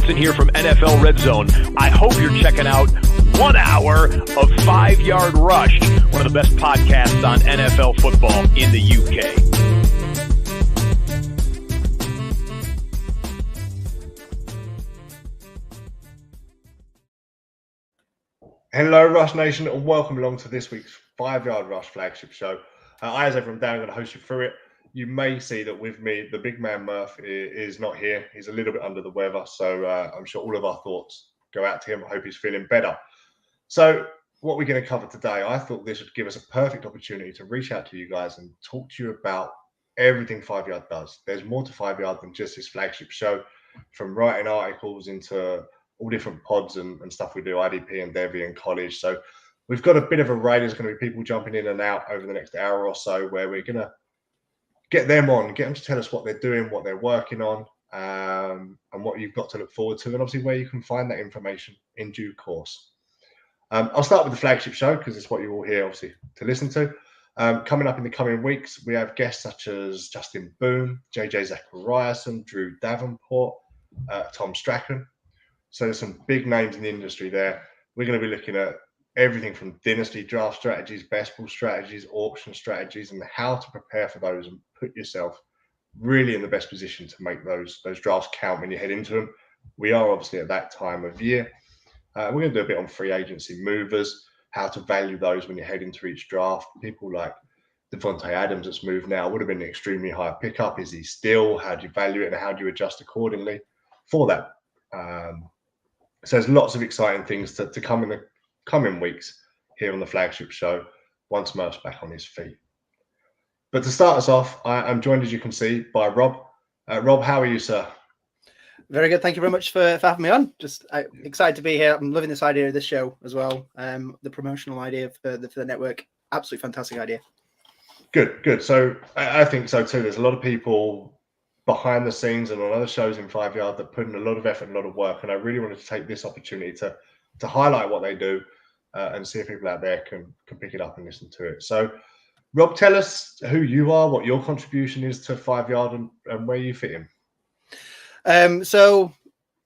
Hansen here from NFL Red Zone. I hope you're checking out 1 hour of 5 Yard Rush, one of the best podcasts on NFL football in the UK. Hello, Rush Nation, and welcome along to this week's 5 Yard Rush Flagship Show. I, as ever, am Dan, going to host you through it. You may see that with me, the big man Murph is not here. He's a little bit under the weather, so I'm sure all of our thoughts go out to him. I hope he's feeling better. So what we're going to cover today, I thought this would give us a perfect opportunity to reach out to you guys and talk to you about everything 5 Yard does. There's more to 5 Yard than just this flagship show, from writing articles into all different pods and stuff we do, IDP and Devi and college. So we've got a bit of a array. There's going to be people jumping in and out over the next hour or so where we're going to get them on, get them to tell us what they're doing, what they're working on, and what you've got to look forward to, and obviously where you can find that information in due course. I'll start with the flagship show because it's what you're all here, obviously, to listen to. Coming up in the coming weeks, we have guests such as Justin Boone, JJ Zachariason, Drew Davenport, Tom Strachan. So there's some big names in the industry there. We're going to be looking at everything from dynasty draft strategies, best ball strategies, auction strategies, and how to prepare for those and put yourself really in the best position to make those drafts count when you head into them. We are obviously at that time of year. We're going to do a bit on free agency movers, how to value those when you head into each draft. People like Devontae Adams that's moved now would have been an extremely high pickup. Is he still? How do you value it and how do you adjust accordingly for that? So there's lots of exciting things to come in the coming weeks here on the flagship show once Murph's back on his feet. But to start us off, I'm joined, as you can see, by Rob. Rob, how are you, sir? Very good. Thank you very much for having me on. Just excited to be here. I'm loving this idea of this show as well. The promotional idea for the network. Absolutely fantastic idea. Good. So I think so too. There's a lot of people behind the scenes and on other shows in 5 Yard that put in a lot of effort and a lot of work. And I really wanted to take this opportunity to highlight what they do and see if people out there can pick it up and listen to it. So, Rob, tell us who you are, what your contribution is to 5 Yard and where you fit in. So,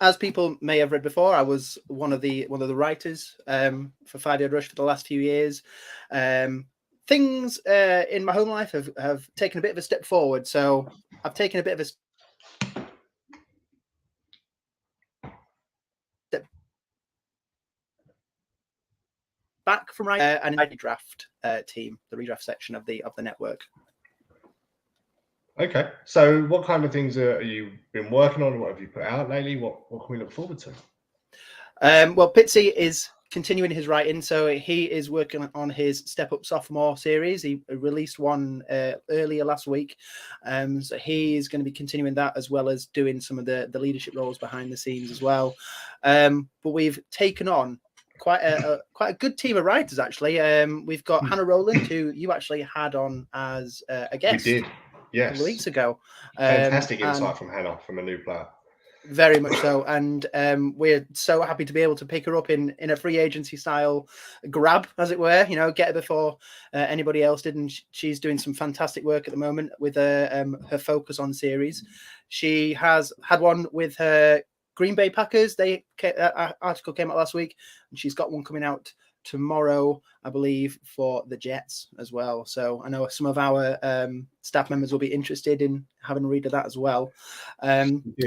as people may have read before, I was one of the writers for 5 Yard Rush for the last few years. Things in my home life have taken a bit of a step forward. So I've taken a bit of a step back from writing and in the redraft team, the redraft section of the network. Okay. So what kind of things are you been working on? What have you put out lately? What can we look forward to? Well, Pitsy is continuing his writing, so he is working on his Step Up Sophomore series. He released one earlier last week, so he is going to be continuing that as well as doing some of the leadership roles behind the scenes as well. But we've taken on quite a good team of writers actually. We've got Hannah Rowland, who you actually had on as a guest. We did, yes, a couple of weeks ago. Fantastic insight from Hannah, from a new player. Very much so, and we're so happy to be able to pick her up in a free agency style grab, as it were. You know, get her before anybody else did, and she's doing some fantastic work at the moment with her focus on series. She has had one with her Green Bay Packers. Article came out last week, and she's got one coming out tomorrow, I believe, for the Jets as well. So I know some of our staff members will be interested in having a read of that as well.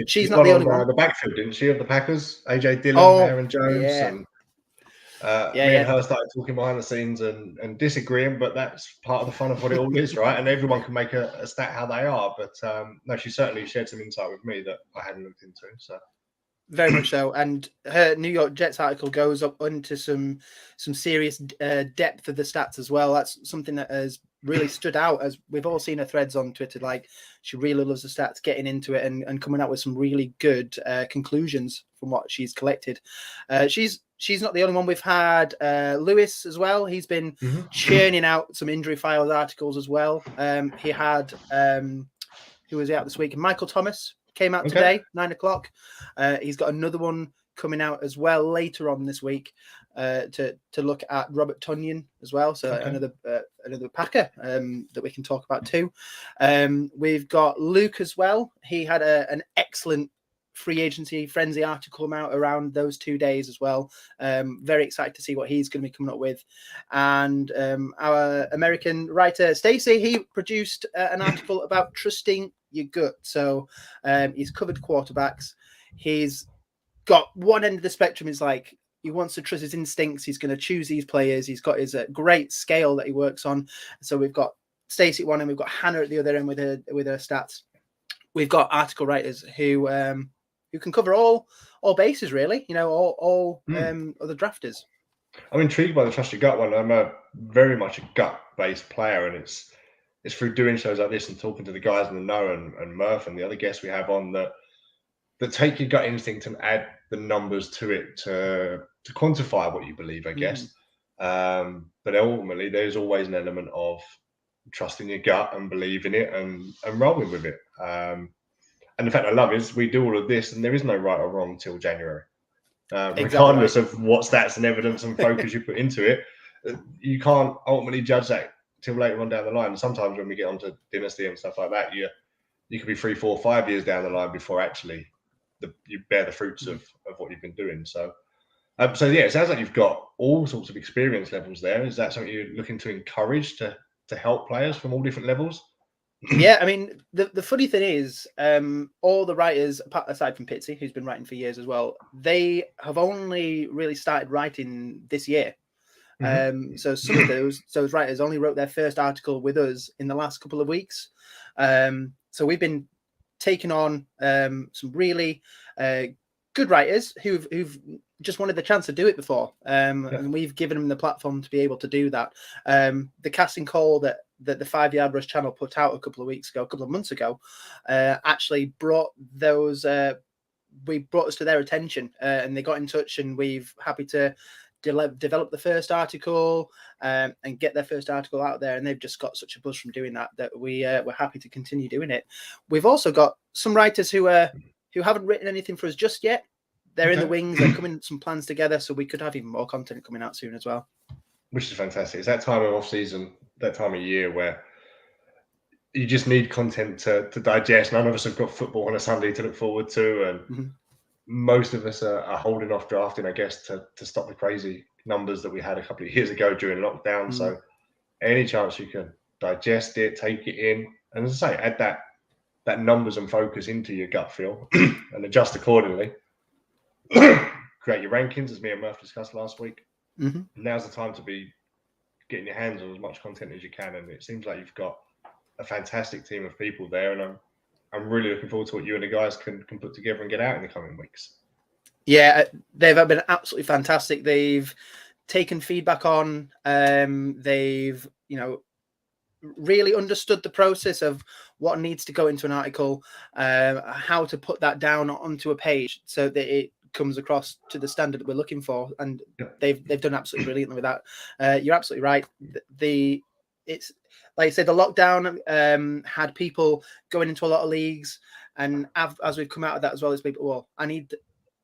She's not the only one. The backfield, didn't she, of the Packers? AJ Dillon, Aaron Jones, and me and her started talking behind the scenes and disagreeing, but that's part of the fun of what it all is, right? And everyone can make a stat how they are. But no, she certainly shared some insight with me that I hadn't looked into. So. Very much so, and her New York Jets article goes up into some serious depth of the stats as well. That's something that has really stood out, as we've all seen her threads on Twitter. Like, she really loves the stats, getting into it and coming out with some really good conclusions from what she's collected. She's not the only one. We've had Lewis as well. He's been churning out some injury files articles as well. He had who was out this week? Michael Thomas. Came out today, 9 o'clock. He's got another one coming out as well later on this week to look at Robert Tonyan as well. So another Packer that we can talk about too. We've got Luke as well. He had an excellent free agency frenzy article come out around those 2 days as well. Very excited to see what he's going to be coming up with. And our American writer Stacey, he produced an article about trusting your gut. So he's covered quarterbacks. He's got one end of the spectrum is like he wants to trust his instincts. He's going to choose these players. He's got his great scale that he works on. So we've got Stacey at one end, we've got Hannah at the other end with her stats. We've got article writers who can cover all bases, really. You know, all other drafters. I'm intrigued by the trust your gut one. I'm very much a gut-based player, and it's through doing shows like this and talking to the guys in the know and Murph and the other guests we have on that take your gut instinct and add the numbers to it to quantify what you believe, I guess. But ultimately, there's always an element of trusting your gut and believing it and rolling with it. And the fact I love is we do all of this and there is no right or wrong till January. Regardless of what stats and evidence and focus you put into it, you can't ultimately judge that till later on down the line. And sometimes when we get onto dynasty and stuff like that, you could be 3, 4, 5 years down the line before actually you bear the fruits of what you've been doing. So yeah, it sounds like you've got all sorts of experience levels there. Is that something you're looking to encourage to help players from all different levels? Yeah, I mean, the funny thing is, all the writers, aside from Pitsy, who's been writing for years as well, they have only really started writing this year. So some of those writers only wrote their first article with us in the last couple of weeks. So we've been taking on some really good writers who've just wanted the chance to do it before, and we've given them the platform to be able to do that. The casting call that the 5 Yard Rush channel put out a couple of months ago, actually brought us to their attention, and they got in touch, and we've happy to develop the first article and get their first article out there, and they've just got such a buzz from doing that we're happy to continue doing it. We've also got some writers who haven't written anything for us just yet. They're in the wings. They're coming some plans together, so we could have even more content coming out soon as well. Which is fantastic. It's that time of off season, that time of year where you just need content to digest. None of us have got football on a Sunday to look forward to, and most of us are holding off drafting, I guess, to stop the crazy numbers that we had a couple of years ago during lockdown. So any chance you can digest it, take it in, and as I say, add that numbers and focus into your gut feel and adjust accordingly. Create your rankings, as me and Murph discussed last week. Now's the time to be getting your hands on as much content as you can, and it seems like you've got a fantastic team of people there, and I'm really looking forward to what you and the guys can put together and get out in the coming weeks. Yeah, they've been absolutely fantastic. They've taken feedback on. They've really understood the process of what needs to go into an article, how to put that down onto a page so that it comes across to the standard that we're looking for, and they've done absolutely brilliantly with that. You're absolutely right. It's like you said, the lockdown had people going into a lot of leagues, and as we've come out of that as well, as people, well, I need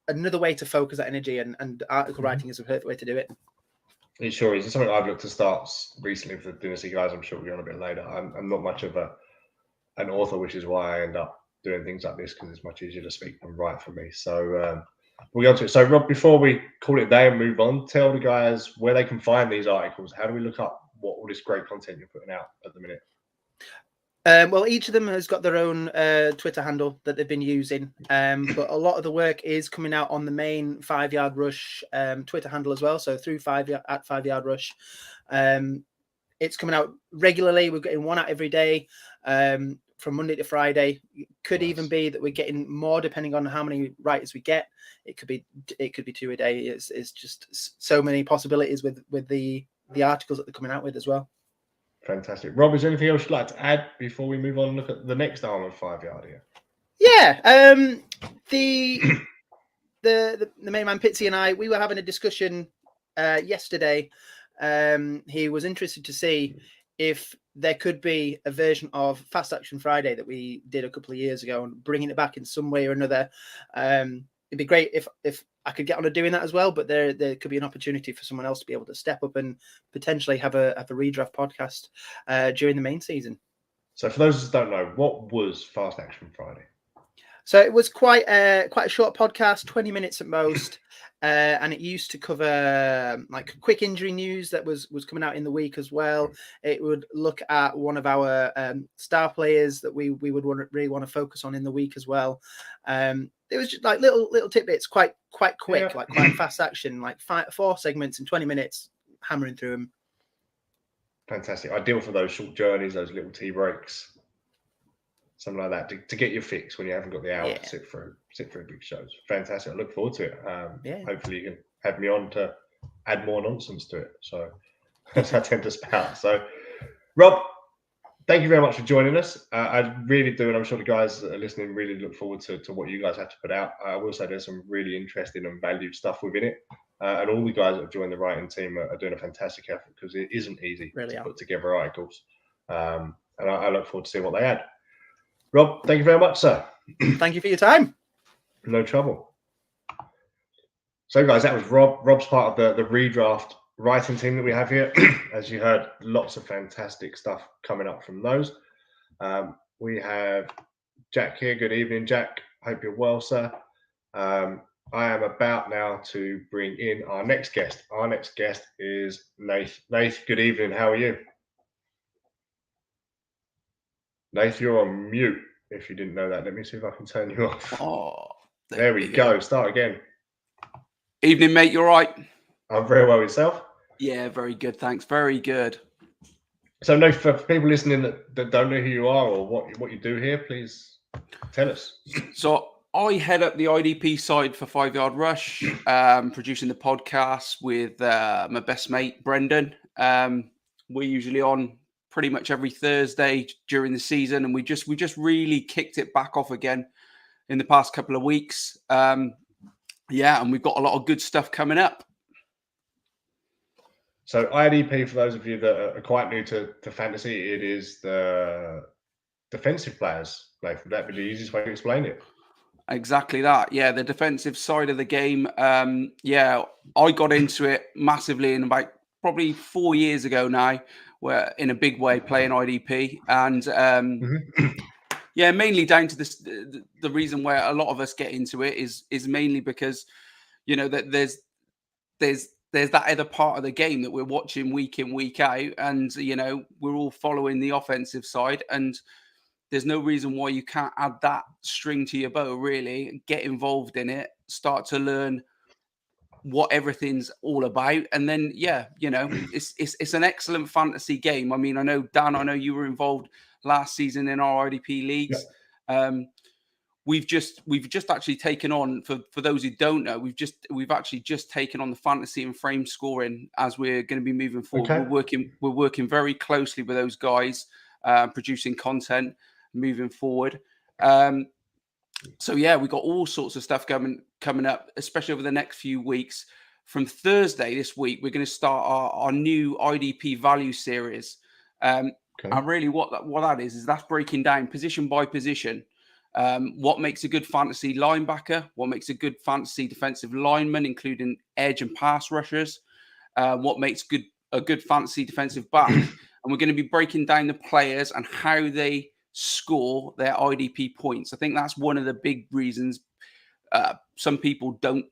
another way to focus that energy, and article writing is a perfect way to do it. It sure is. It's something I've looked to start recently for the Dynasty guys. I'm sure we'll be on a bit later. I'm not much of an author, which is why I end up doing things like this, because it's much easier to speak than write for me. So we'll go to it. So Rob, before we call it a day and move on, tell the guys where they can find these articles. How do we look up what all this great content you're putting out at the minute? Well, each of them has got their own Twitter handle that they've been using, but a lot of the work is coming out on the main 5 Yard Rush Twitter handle as well. So through 5 Yard Rush, it's coming out regularly. We're getting one out every day from Monday to Friday. It could even be that we're getting more depending on how many writers we get. It could be 2 a day. It's just so many possibilities with the articles that they're coming out with as well. Fantastic. Rob, is there anything else you'd like to add before we move on and look at the next arm of 5 Yard here? Yeah. The main man Pitsy and I, we were having a discussion yesterday. He was interested to see if there could be a version of Fast Action Friday that we did a couple of years ago, and bringing it back in some way or another. It'd be great if I could get on to doing that as well, but there could be an opportunity for someone else to be able to step up and potentially have a redraft podcast during the main season. So for those that don't know, what was Fast Action Friday? So it was quite a short podcast, 20 minutes at most. And it used to cover like quick injury news that was coming out in the week as well. It would look at one of our star players that we would really want to focus on in the week as well. It was just like little tidbits, quite quick, like quite fast action, like 4 segments in 20 minutes, hammering through them. Fantastic. Ideal for those short journeys, those little tea breaks, something like that, to get your fix when you haven't got the hour to sit through big shows. Fantastic. I look forward to it. Hopefully you can have me on to add more nonsense to it. So as I tend to spout. So Rob, thank you very much for joining us. I really do, and I'm sure the guys that are listening really look forward to what you guys have to put out. I will say there's some really interesting and valued stuff within it. And all the guys that have joined the writing team are doing a fantastic effort, because it isn't easy to put together articles. And I look forward to seeing what they add. Rob, thank you very much, sir. Thank you for your time. No trouble. So, guys, that was Rob. Rob's part of the redraft writing team that we have here. As you heard, lots of fantastic stuff coming up from those. We have Jack here. Good evening, Jack. Hope you're well, sir. I am about now to bring in our next guest. Our next guest is Nath. Nath, good evening. How are you? Nath, you're on mute. If you didn't know that, let me see if I can turn you off. Oh, there we go. Start again. Evening, mate. You're right. I'm very well. Yourself? Yeah, very good. Thanks. Very good. So, Nath, for people listening that don't know who you are or what you do here, please tell us. So, I head up the IDP side for 5 Yard Rush, producing the podcast with my best mate, Brendan. We're usually on pretty much every Thursday during the season, and we just really kicked it back off again in the past couple of weeks. And we've got a lot of good stuff coming up. So IDP, for those of you that are quite new to fantasy, it is the defensive players. Like, that'd be the easiest way to explain it. Exactly that. Yeah, the defensive side of the game. I got into it massively in about probably 4 years ago now, where in a big way playing IDP, and mainly down to this. The reason where a lot of us get into it is mainly because, that there's that other part of the game that we're watching week in, week out, and we're all following the offensive side, and there's no reason why you can't add that string to your bow, really, get involved in it, start to learn what everything's all about. And then, it's an excellent fantasy game. I mean, I know, Dan, you were involved last season in our IDP leagues. Yeah. We've just actually taken on, for those who don't know, we've actually just taken on the fantasy and frame scoring as we're going to be moving forward. Okay. We're working very closely with those guys, producing content moving forward. We've got all sorts of stuff coming up, especially over the next few weeks. From Thursday this week, we're going to start our new IDP value series. And really what that is that's breaking down position by position. What makes a good fantasy linebacker? What makes a good fantasy defensive lineman, including edge and pass rushers? What makes a good fantasy defensive back? And we're going to be breaking down the players and how they score their IDP points. I think that's one of the big reasons some people don't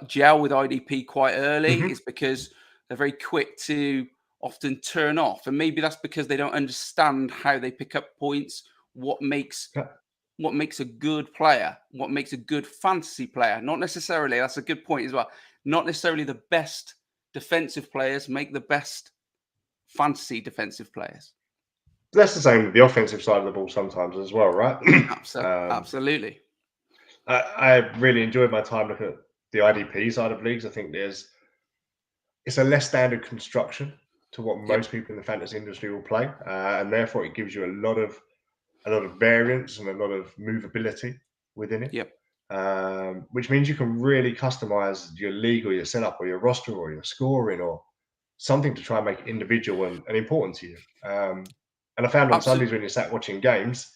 gel with IDP quite early. Is because they're very quick to often turn off, and maybe that's because they don't understand how they pick up points. What makes a good player? What makes a good fantasy player? Not necessarily. That's a good point as well. Not necessarily the best defensive players make the best fantasy defensive players. That's the same with the offensive side of the ball sometimes as well, right? Absolutely. I really enjoyed my time looking at the IDP side of leagues. I think it's a less standard construction to what most people in the fantasy industry will play, and therefore it gives you a lot of variance and a lot of movability within it. Yep. Which means you can really customize your league or your setup or your roster or your scoring or something to try and make it individual and important to you. And I found on Sundays when you're sat watching games,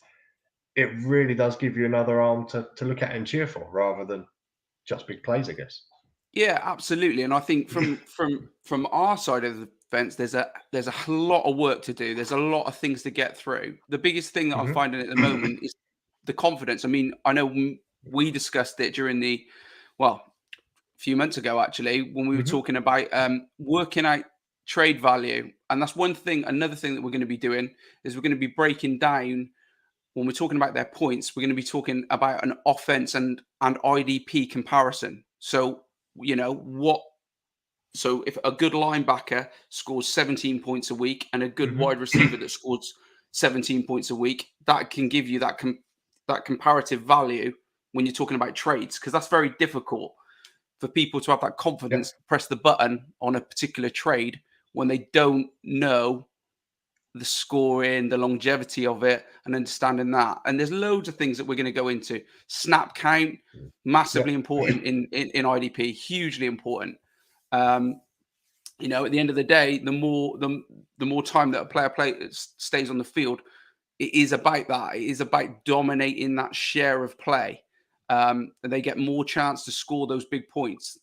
it really does give you another arm to look at and cheer for, rather than just big plays, I guess. Yeah, absolutely. And I think from our side of the fence, there's a lot of work to do. There's a lot of things to get through. The biggest thing that I'm finding at the moment is the confidence. I mean, I know we discussed it during a few months ago, actually, when we were talking about working out trade value. And that's one thing. Another thing that we're going to be doing is we're going to be breaking down, when we're talking about their points, we're going to be talking about an offense and IDP comparison. So, so if a good linebacker scores 17 points a week and a good wide receiver that scores 17 points a week, that can give you that comparative value when you're talking about trades, because that's very difficult for people to have that confidence to press the button on a particular trade when they don't know the scoring, the longevity of it, and understanding that. And there's loads of things that we're going to go into. Snap count, massively important in IDP, hugely important. At the end of the day, the more time that a player stays on the field, it is about that. It is about dominating that share of play. And they get more chance to score those big points.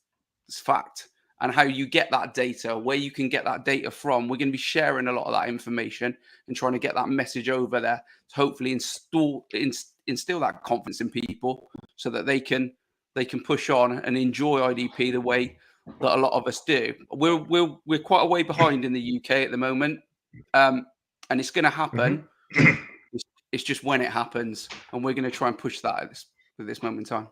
It's fact. And how you get that data, where you can get that data from. We're going to be sharing a lot of that information and trying to get that message over there to hopefully instill that confidence in people so that they can push on and enjoy IDP the way that a lot of us do. We're quite a way behind in the UK at the moment, and it's going to happen. It's just when it happens, and we're going to try and push that at this moment in time.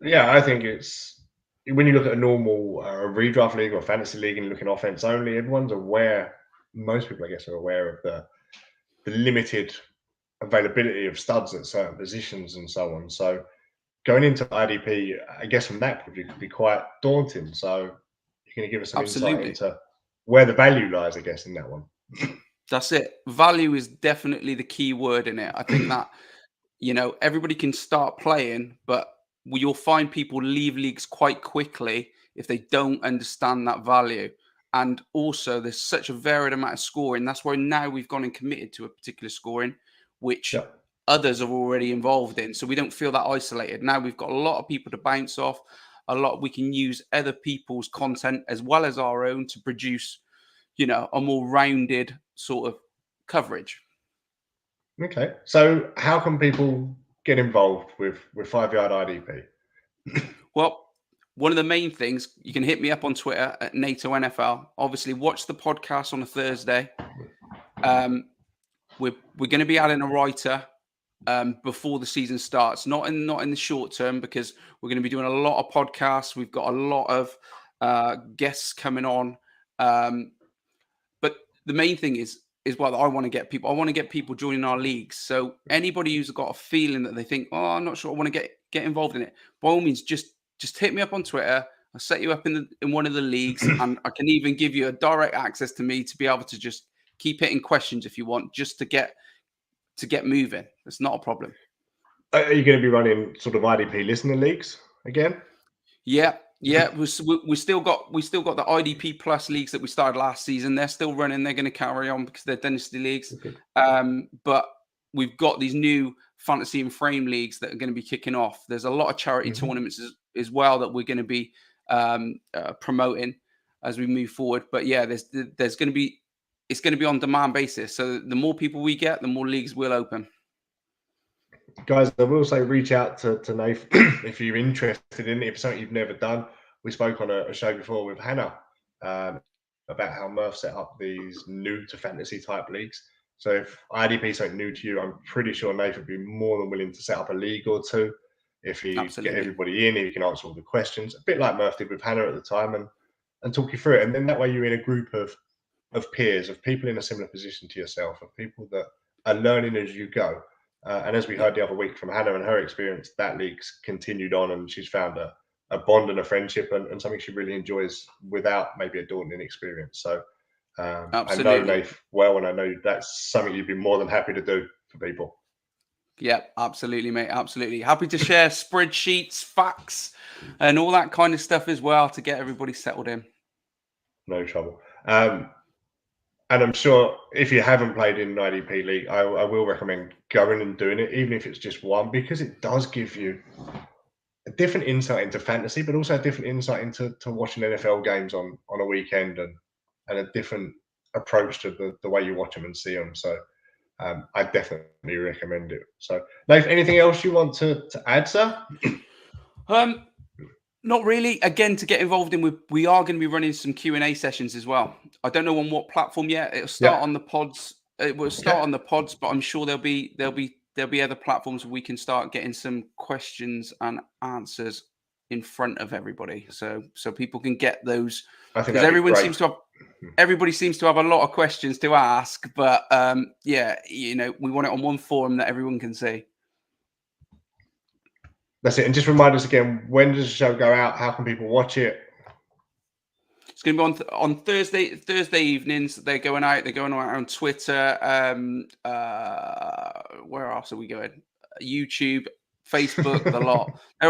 Yeah, I think it's, when you look at a normal redraft league or fantasy league and looking offense only, everyone's aware. Most people, I guess, are aware of the limited availability of studs at certain positions and so on. So going into IDP, I guess from that point of view, could be quite daunting. So you're going to give us some insight into where the value lies, I guess, in that one. That's it. Value is definitely the key word in it. I think that, everybody can start playing, but you'll find people leave leagues quite quickly if they don't understand that value. And also, there's such a varied amount of scoring. That's why now we've gone and committed to a particular scoring, which others are already involved in. So we don't feel that isolated. Now we've got a lot of people to bounce off. We can use other people's content as well as our own to produce, a more rounded sort of coverage. Okay. So how can people get involved with 5 Yard IDP? Well, one of the main things, you can hit me up on Twitter at NATO NFL. Obviously, watch the podcast on a Thursday. We're going to be adding a writer before the season starts, not in the short term, because we're going to be doing a lot of podcasts. We've got a lot of guests coming on. But the main thing is what I want to get people. I want to get people joining our leagues. So anybody who's got a feeling that they think, I'm not sure I want to get involved in it, by all means, just hit me up on Twitter. I'll set you up in one of the leagues, and I can even give you a direct access to me to be able to just keep hitting questions if you want, just to get moving. It's not a problem. Are you going to be running sort of IDP listener leagues again? Yeah. We still got the IDP Plus leagues that we started last season. They're still running. They're going to carry on because they're dynasty leagues. Okay. But we've got these new fantasy and frame leagues that are going to be kicking off. There's a lot of charity tournaments as well that we're going to be promoting as we move forward. But yeah, it's going to be on demand basis. So the more people we get, the more leagues we'll open. Guys, I will say reach out to Nath if you're interested in it. If it's something you've never done. We spoke on a show before with Hannah about how Murph set up these new to fantasy type leagues. So if IDP is something new to you, I'm pretty sure Nath would be more than willing to set up a league or two. If you get everybody in, if you can answer all the questions, a bit like Murph did with Hannah at the time, and talk you through it. And then that way you're in a group of peers, of people in a similar position to yourself, of people that are learning as you go. And as we heard the other week from Hannah and her experience, that league's continued on, and she's found a bond and a friendship and something she really enjoys without maybe a daunting experience. So I know Nath well, and I know that's something you'd be more than happy to do for people. Yeah, absolutely, mate. Absolutely. Happy to share spreadsheets, facts, and all that kind of stuff as well to get everybody settled in. No trouble. And I'm sure if you haven't played in an IDP league, I will recommend going and doing it, even if it's just one, because it does give you a different insight into fantasy, but also a different insight into watching NFL games on a weekend, and a different approach to the way you watch them and see them. So I definitely recommend it. So, Nathan, anything else you want to add, sir? Not really. Again, to get involved in, we are going to be running some Q&A sessions as well. I don't know on what platform yet. It'll start on the pods. It will start on the pods, but I'm sure there'll be other platforms where we can start getting some questions and answers in front of everybody, so people can get those. Because everybody seems to have a lot of questions to ask, but we want it on one forum that everyone can see. That's it. And just remind us again, when does the show go out? How can people watch it? It's going to be on Thursday evenings. They're going out on Twitter. Where else are we going? YouTube, Facebook, the lot. They're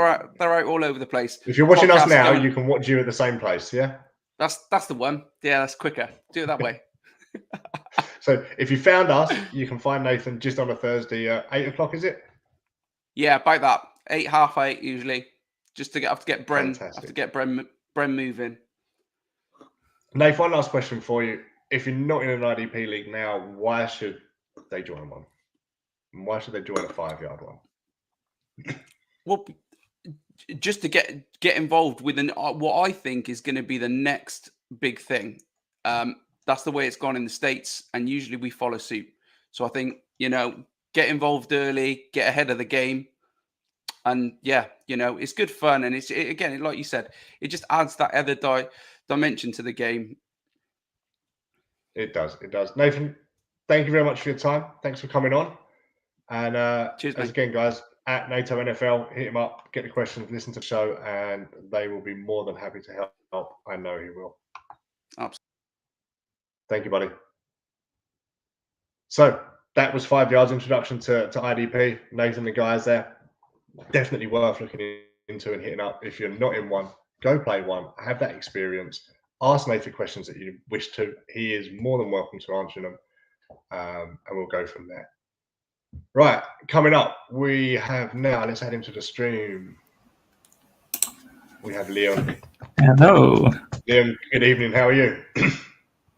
out all over the place. If you're watching us now, you can watch you at the same place. Yeah, that's the one. Yeah, that's quicker. Do it that way. So if you found us, you can find Nathan just on a Thursday, 8:00. Is it? Yeah, about that. 8, 8:30 usually. Just to get Bren moving. Nathan, one last question for you. If you're not in an IDP league now, why should they join one? And why should they join a 5-yard one? Well, just to get involved with what I think is going to be the next big thing. That's the way it's gone in the States, and usually we follow suit. So I think, get involved early, get ahead of the game. And it's good fun. And again, like you said, it just adds that other dimension to the game. It does. Nathan, thank you very much for your time. Thanks for coming on. And cheers, again, guys, at NATO NFL, hit him up, get the questions, listen to the show, and they will be more than happy to help. I know he will. Absolutely. Thank you, buddy. So that was 5 yards introduction to IDP. Nathan, the guys there, definitely worth looking into and hitting up. If you're not in one, go play one. Have that experience. Ask Nathan questions that you wish to. He is more than welcome to answer them, and we'll go from there. Right, coming up, we have now, let's add him to the stream. We have Liam. Hello. Liam, good evening. How are you?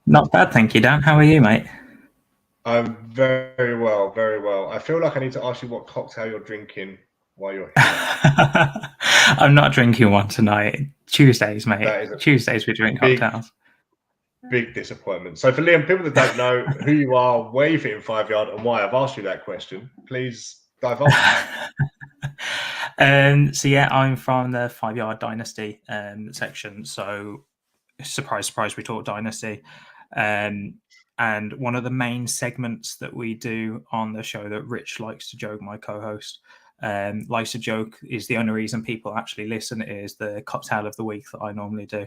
Not bad, thank you, Dan. How are you, mate? I'm very well, very well. I feel like I need to ask you what cocktail you're drinking while you're here. I'm not drinking one tonight. Tuesdays, mate. Tuesdays we drink cocktails. Big disappointment. So for Liam, people that don't know who you are, where you fit in 5 yard, and why I've asked you that question, please divulge. So yeah, I'm from the 5 Yard Dynasty section. So surprise, surprise, we talk Dynasty. And one of the main segments that we do on the show that Rich likes to joke, my co-host, likes to joke, is the only reason people actually listen is the cocktail of the week that I normally do.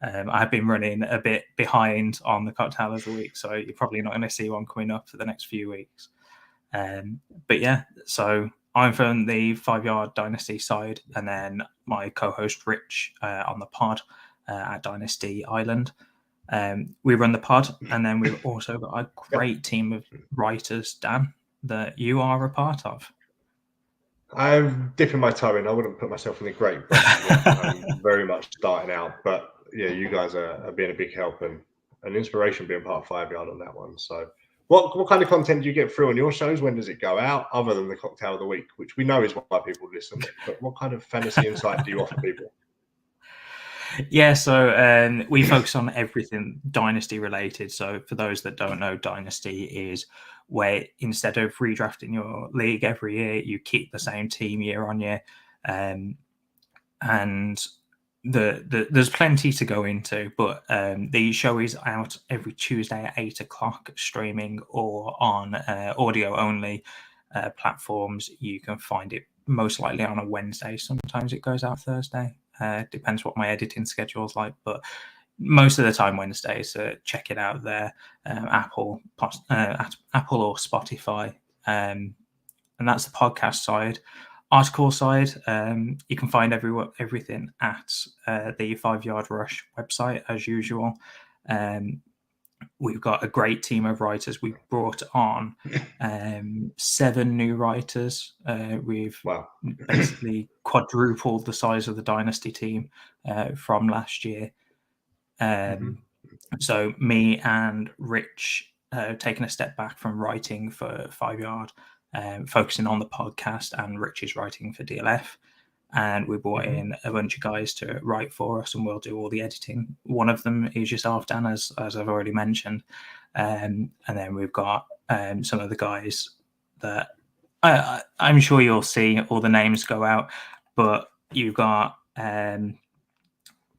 I've been running a bit behind on the cocktail of the week, so you're probably not going to see one coming up for the next few weeks. But yeah, so I'm from the 5 Yard Dynasty side, and then my co-host Rich on the pod at Dynasty Island. We run the pod, and then we've also got a great team of writers, Dan, that you are a part of. I'm dipping my toe in. I wouldn't put myself in the great bracket yet. I'm very much starting out, but yeah, you guys are being a big help and an inspiration being part of 5 Yard on that one. So what kind of content do you get through on your shows? When does it go out, other than the cocktail of the week, which we know is why people listen, but what kind of fantasy insight do you offer people? Yeah, so we focus on everything Dynasty related. So for those that don't know, Dynasty is where instead of redrafting your league every year, you keep the same team year on year. And there's plenty to go into, but the show is out every Tuesday at 8:00, streaming or on audio only platforms. You can find it most likely on a Wednesday. Sometimes it goes out Thursday. Depends what my editing schedule is like, but most of the time Wednesday. So check it out there, Apple or Spotify, and that's the podcast side. Article side, you can find everything at the 5 Yard Rush website as usual. We've got a great team of writers. We've brought on 7 new writers. We've basically quadrupled the size of the Dynasty team from last year. So me and Rich taken a step back from writing for 5 Yard, focusing on the podcast, and Rich is writing for DLF. And we brought in a bunch of guys to write for us, and we'll do all the editing. One of them is yourself, Dan, as I've already mentioned. And then we've got some of the guys that I'm sure you'll see all the names go out, but you've got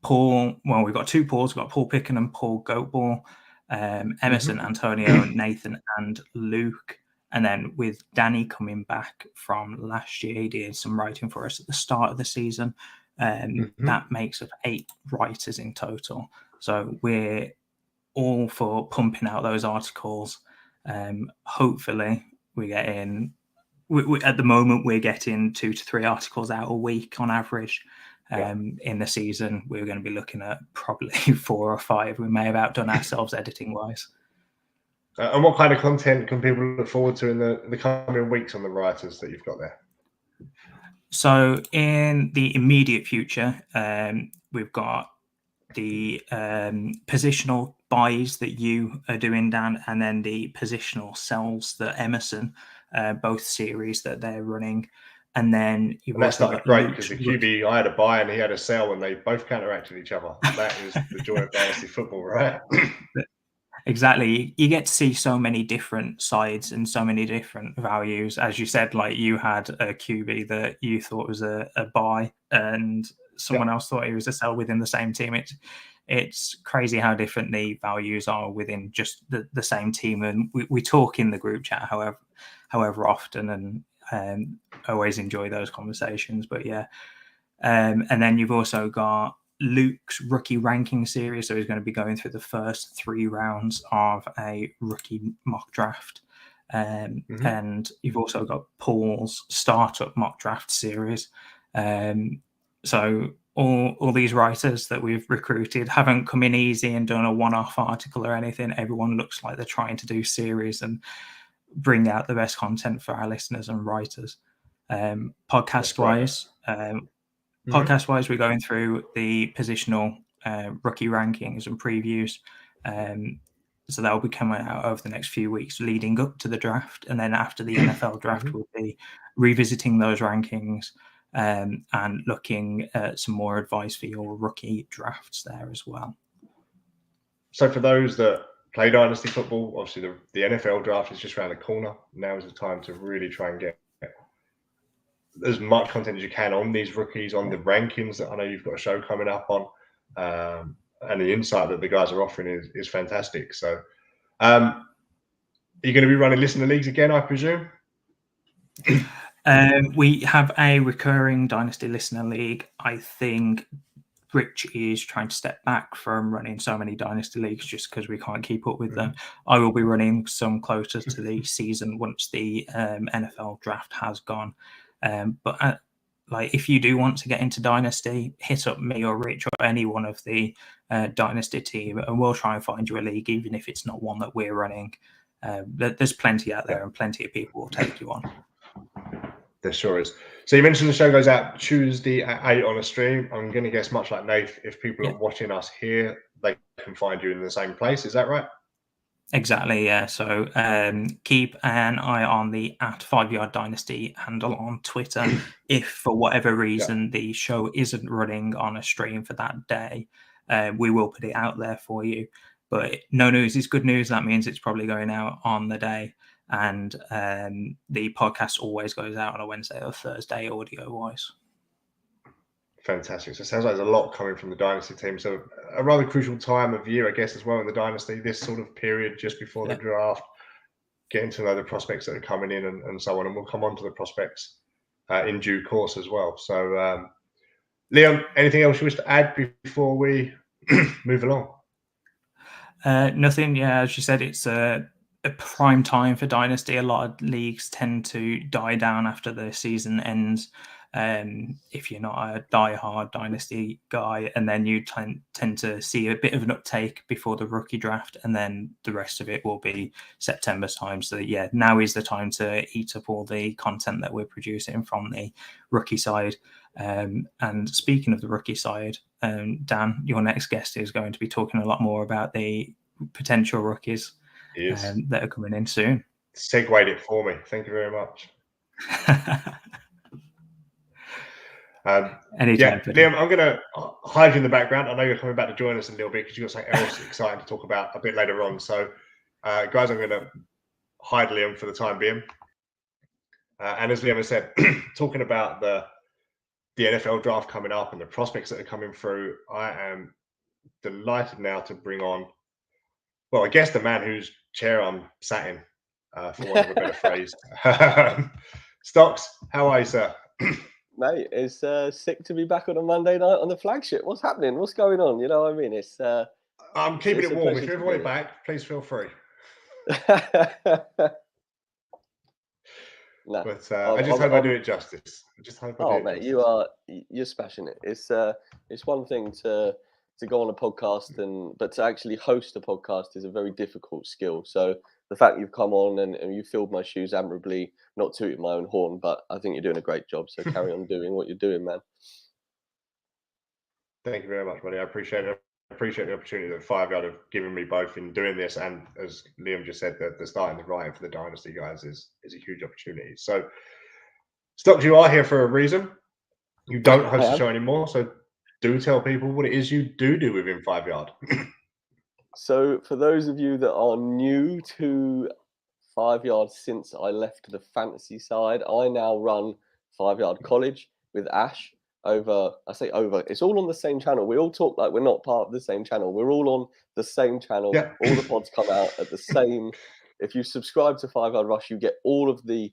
Paul. Well, we've got two Pauls. We've got Paul Picken and Paul Goatball, Emerson, Antonio, Nathan, and Luke. And then with Danny coming back from last year, he did some writing for us at the start of the season. That makes up 8 writers in total. So we're all for pumping out those articles. Hopefully we get in. At the moment, we're getting 2 to 3 articles out a week on average. In the season, we're going to be looking at probably 4 or 5. We may have outdone ourselves editing wise. And what kind of content can people look forward to in the coming weeks on the writers that you've got there? So in the immediate future, we've got the positional buys that you are doing, Dan, and then the positional sells that Emerson, both series that they're running. And then that started great because the QB, I had a buy and he had a sell, and they both counteracted each other. That is the joy of dynasty football, right? Exactly. You get to see so many different sides and so many different values. As you said, like you had a QB that you thought was a buy, and someone else thought he was a sell within the same team. It's crazy how different the values are within just the same team. And we talk in the group chat, however often, and always enjoy those conversations. But yeah, and then you've also got Luke's rookie ranking series. So he's going to be going through the first 3 rounds of a rookie mock draft. And you've also got Paul's startup mock draft series. So all these writers that we've recruited haven't come in easy and done a one-off article or anything. Everyone looks like they're trying to do series and bring out the best content for our listeners and writers. Podcast-wise, we're going through the positional rookie rankings and previews. So that will be coming out over the next few weeks leading up to the draft. And then after the NFL draft, we'll be revisiting those rankings and looking at some more advice for your rookie drafts there as well. So for those that play dynasty football, obviously the NFL draft is just around the corner. Now is the time to really try and get as much content as you can on these rookies, on the rankings that I know you've got a show coming up on, and the insight that the guys are offering is fantastic. So are you going to be running listener leagues again, I presume? We have a recurring Dynasty Listener League. I think Rich is trying to step back from running so many Dynasty Leagues just because we can't keep up with them. I will be running some closer to the season once the NFL draft has gone. But if you do want to get into Dynasty, hit up me or Rich or any one of the Dynasty team, and we'll try and find you a league, even if it's not one that we're running. There's plenty out there, and plenty of people will take you on. There sure is. So you mentioned the show goes out Tuesday at 8 on a stream. I'm going to guess much like Nath, if people are watching us here, they can find you in the same place. Is that right? Exactly, yeah. So keep an eye on the @5Yard Dynasty handle on Twitter. If for whatever reason the show isn't running on a stream for that day, we will put it out there for you. But no news is good news. That means it's probably going out on the day. And the podcast always goes out on a Wednesday or Thursday audio-wise. Fantastic. So it sounds like there's a lot coming from the Dynasty team. So a rather crucial time of year, I guess, as well in the Dynasty, this sort of period just before the draft, getting to know the prospects that are coming in and so on. And we'll come on to the prospects in due course as well. So, Liam, anything else you wish to add before we move along? Nothing. Yeah, as you said, it's a prime time for Dynasty. A lot of leagues tend to die down after the season ends. If you're not a die-hard Dynasty guy, and then you tend to see a bit of an uptake before the rookie draft, and then the rest of it will be September time. So yeah, now is the time to eat up all the content that we're producing from the rookie side. And speaking of the rookie side, Dan, your next guest is going to be talking a lot more about the potential rookies. that are coming in soon. Segued it for me. Thank you very much. Liam, I'm going to hide you in the background. I know you're coming back to join us in a little bit because you've got something else exciting to talk about a bit later on. So, guys, I'm going to hide Liam for the time being. And as Liam has said, talking about the NFL draft coming up and the prospects that are coming through, I am delighted now to bring on, well, I guess the man whose chair I'm sat in, for want of a better phrase. Stocks, how are you, sir? Mate, it's sick to be back on a Monday night on the flagship. What's happening? What's going on? You know what I mean? It's I'm keeping it warm. If you ever want it back, please feel free. No, but I just hope I do it justice. I just hope I do it mate, justice. you're smashing it. It's one thing to go on a podcast, but to actually host a podcast is a very difficult skill. So the fact you've come on and you filled my shoes admirably, not tooting my own horn, but I think you're doing a great job. So carry on doing what you're doing, man. Thank you very much, buddy. I appreciate it. I appreciate the opportunity that 5 Yard have given me both in doing this, and as Liam just said, the starting the writing for the Dynasty guys is a huge opportunity. So, Stocks, you are here for a reason. You don't host the show anymore, so do tell people what it is you do within 5 Yard. So, for those of you that are new to 5 Yard since I left the fantasy side, I now run 5 Yard College with Ash. It's all on the same channel. We all talk like we're not part of the same channel. We're all on the same channel. Yeah. All the pods come out at the same. If you subscribe to 5 Yard Rush, you get all of the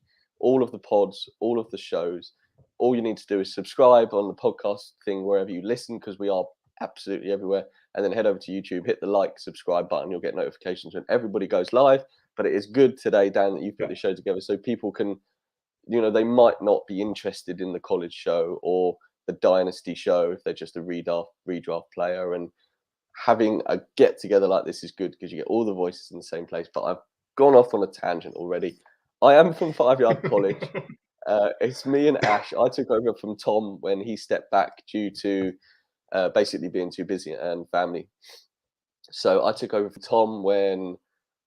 pods, all of the shows. All you need to do is subscribe on the podcast thing wherever you listen, because we are absolutely everywhere. And then head over to YouTube, hit the like, subscribe button. You'll get notifications when everybody goes live. But it is good today, Dan, that you've put the show together so people can, they might not be interested in the college show or the Dynasty show if they're just a redraft player, and having a get together like this is good because you get all the voices in the same place. But I've gone off on a tangent already. I am from 5 Yard College. It's me and Ash. I took over from Tom when he stepped back due to basically being too busy and family. So I took over for Tom when